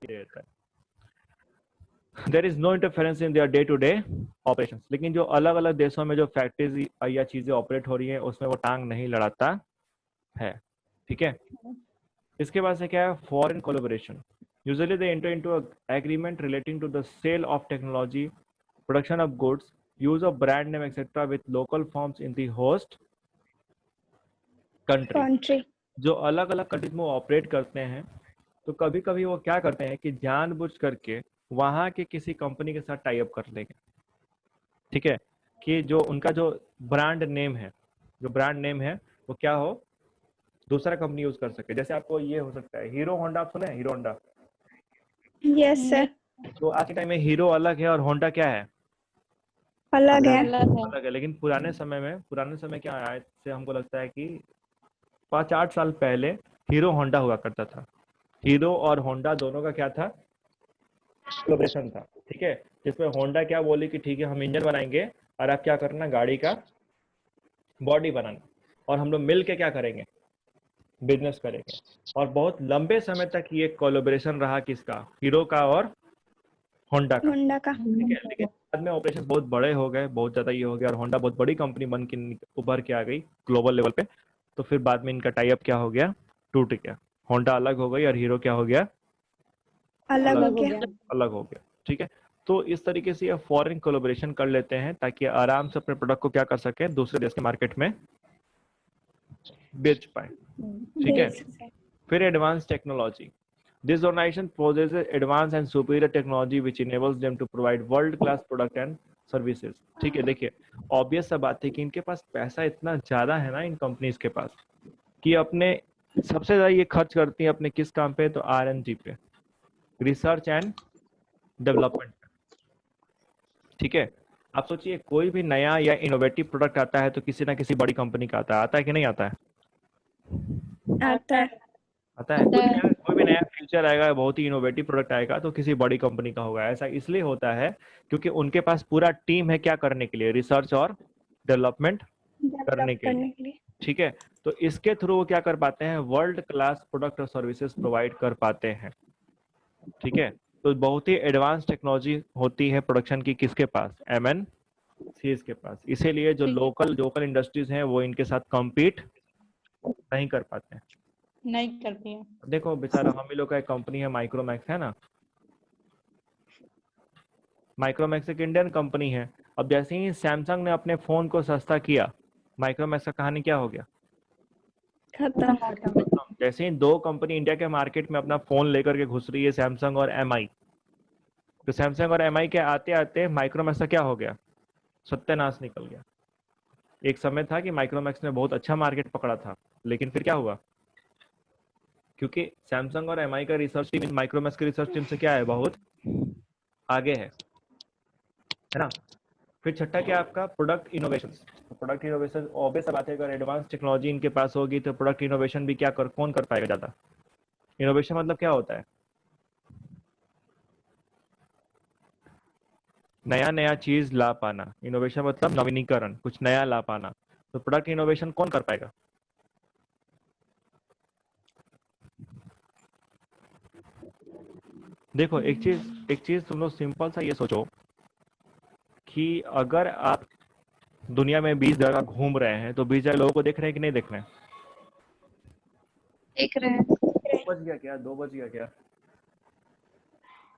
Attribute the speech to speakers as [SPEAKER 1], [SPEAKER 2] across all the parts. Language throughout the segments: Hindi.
[SPEAKER 1] देता है। There is no interference in their day to day operation. लेकिन जो अलग अलग देशों में जो फैक्ट्रीज या चीजें ऑपरेट हो रही है उसमें वो टांग नहीं लड़ाता है। ठीक है। इसके बाद से क्या है, foreign collaboration. Usually they enter into agreement relating to the sale of technology, production of goods, use of brand name etcetera with local firms in the host country. जो अलग अलग कंट्रीज में ऑपरेट करते हैं तो कभी कभी वो क्या करते हैं कि जानबूझ करके वहां के किसी कंपनी के साथ टाई अप कर लेंगे। ठीक है, कि जो उनका जो ब्रांड नेम है, जो ब्रांड नेम है वो क्या हो, दूसरा कंपनी यूज कर सके। जैसे आपको ये हो सकता है हीरो होंडा, आप सुने हैं हीरो होंडा?
[SPEAKER 2] यस सर,
[SPEAKER 1] तो आज के टाइम में हीरो अलग है और होंडा क्या है,
[SPEAKER 2] अलग है।
[SPEAKER 1] अलग है। लेकिन पुराने समय क्या आया से हमको लगता है कि 5-8 साल पहले हीरो होंडा हुआ करता था। हीरो और होंडा दोनों का क्या था, कोलैबोरेशन था। ठीक है, जिसमें होंडा क्या बोली कि ठीक है हम इंजन बनाएंगे और आप क्या करना, गाड़ी का बॉडी बनाना, और हम लोग मिल के क्या करेंगे, बिजनेस करेंगे। और बहुत लंबे समय तक ये कोलैबोरेशन रहा, किसका, हीरो का और होंडा का।
[SPEAKER 2] होंडा का।
[SPEAKER 1] ठीक है, लेकिन बाद में ऑपरेशन बहुत बड़े हो गए, बहुत ज्यादा ये हो गया और होंडा बहुत बड़ी कंपनी बन के उभर के आ गई ग्लोबल लेवल पे। तो फिर बाद में इनका टाई अप क्या हो गया, टूट गया। होंडा अलग हो गई और हीरो क्या हो गया,
[SPEAKER 2] अलग हो गया।
[SPEAKER 1] अलग हो गया। ठीक है, तो इस तरीके से ये फॉरेन कोलैबोरेशन कर लेते हैं ताकि आराम से अपने प्रोडक्ट को क्या कर सके, दूसरे देश के मार्केट में बेच पाए। ठीक है, फिर advance technology. This organization possesses advanced and superior technology which enables them to provide world-class product and services. ठीक है, देखिए ऑब्वियस सा बात है कि इनके पास पैसा इतना ज्यादा है ना, इन कंपनीज के पास, कि अपने सबसे ज्यादा ये खर्च करती है अपने किस काम पे, तो R&D पे, रिसर्च एंड डेवलपमेंट। ठीक है, आप सोचिए कोई भी नया या इनोवेटिव प्रोडक्ट आता है तो किसी ना किसी बड़ी कंपनी का आता है कि नहीं आता है?
[SPEAKER 2] आता है।
[SPEAKER 1] आता है। कोई भी नया फीचर आएगा, बहुत ही इनोवेटिव प्रोडक्ट आएगा तो किसी बड़ी कंपनी का होगा। ऐसा इसलिए होता है क्योंकि उनके पास पूरा टीम है क्या करने के लिए, रिसर्च और डेवलपमेंट करने के लिए। ठीक है, तो इसके थ्रू वो क्या कर पाते हैं, वर्ल्ड क्लास प्रोडक्ट और सर्विसेज प्रोवाइड कर पाते हैं। ठीक है, तो बहुत ही एडवांस टेक्नोलॉजी होती है प्रोडक्शन की किसके पास, MNCs के पास। इसीलिए जो लोकल इंडस्ट्रीज हैं वो इनके साथ कम्पीट नहीं कर पाते हैं।
[SPEAKER 3] नहीं करती है।
[SPEAKER 1] देखो बेचारा हम ही लोग का एक कंपनी है माइक्रोमैक्स, है ना। माइक्रोमैक्स एक इंडियन कंपनी है। अब जैसे ही सैमसंग ने अपने फोन को सस्ता किया, माइक्रोमैक्स का कहानी क्या हो गया,
[SPEAKER 2] खत्म।
[SPEAKER 1] जैसे ही दो कंपनी इंडिया के मार्केट में अपना फोन लेकर के घुस रही है, सैमसंग और MI, तो सैमसंग और MI के आते आते माइक्रोमैक्स का क्या हो गया, सत्यानाश निकल गया। एक समय था कि माइक्रोमैक्स ने बहुत अच्छा मार्केट पकड़ा था, लेकिन फिर क्या हुआ, क्योंकि सैमसंग और MI का रिसर्च टीम माइक्रोमैक्स की रिसर्च टीम से क्या है, बहुत आगे है ना। फिर छठा क्या आपका, product innovation. Product innovation obvious बात है, अगर एडवांस टेक्नोलॉजी इनके पास होगी तो प्रोडक्ट इनोवेशन भी कौन कर पाएगा ज्यादा। इनोवेशन मतलब क्या होता है, नया नया चीज ला पाना। इनोवेशन मतलब नवीनीकरण, कुछ नया ला पाना। तो प्रोडक्ट इनोवेशन कौन कर पाएगा, देखो एक चीज तुम लोग सिंपल सा ये सोचो कि अगर आप दुनिया में 20 जगह घूम रहे हैं तो 20 जगह लोगों को देख रहे हैं कि नहीं देख रहे हैं?
[SPEAKER 2] देख रहे हैं।
[SPEAKER 1] 2 बज गया क्या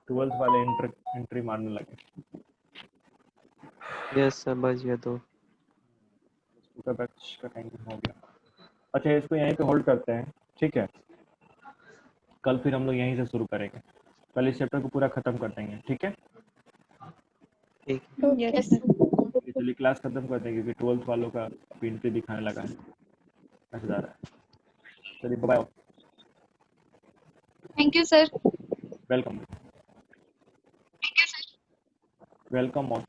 [SPEAKER 1] 12th वाले एंट्री मारने लगे।
[SPEAKER 4] यस सर, बच गया तो।
[SPEAKER 1] का बैच का टाइम हो गया। अच्छा इसको यहीं पे होल्ड करते हैं, ठीक है। कल फिर हम लोग यहीं से शुरू करेंगे, कल इस चैप्टर को पूरा खत्म कर देंगे, ठीक है।
[SPEAKER 4] ठीक
[SPEAKER 3] यस
[SPEAKER 1] चलिए क्लास खत्म कर देंगे क्योंकि 12th वालों का एंट्री दिखाने लगा है, मैसेज आ रहा है। चलिए bye.
[SPEAKER 2] Thank you sir.
[SPEAKER 1] Welcome. Welcome all.